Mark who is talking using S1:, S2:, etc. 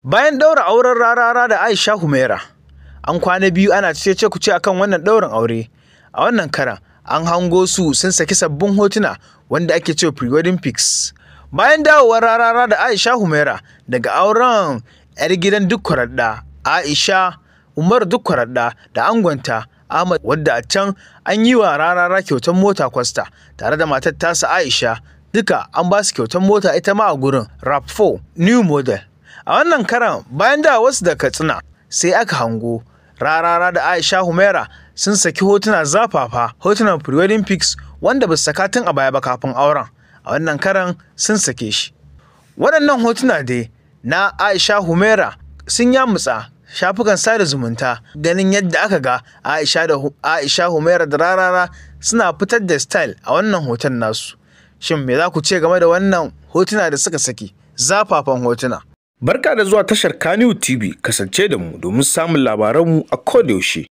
S1: Bayan ɗaura auren Rarara da Aisha Humaira, an kwana biyu ana cece-kuce akan wannan ɗaurin aure. A wannan karan an hango su sun saki sabbin hotuna wanda ake cewa pre-wedding pics. Bayan dawowar Rarara da Aisha Humaira daga auren 'yar gidan Dukku-Radda, Aisha Umar Dukku-Radda da angonta Ahmad, wadda a can an yi wa Rarara kyautar mota Coaster tare da matar tasa Aisha, duka an ba su kyautar mota ita ma a gurin RAV4 new model. A wannan karan bayan da wasu da Katsina sai aka hango Rarara da Aisha Humaira sun saki hotuna zafafa, hotunan pre-wedding pics wanda ba su saka tun a baya ba kafin auren. A wannan karan sun sake shi. Waɗannan hotuna dai na Aisha Humaira sun yamutsa shafukan sada zumunta, ganin yadda aka ga Aisha Humaira da Rarara suna fitar da style a wannan hoton nasu. Shin me za ku ce game da wannan hotuna da suka saki? Zafafan hotuna.
S2: Barka da zuwa tashar Kannywood TV, kasance da mu domin samun labaranmu a kodayaushe.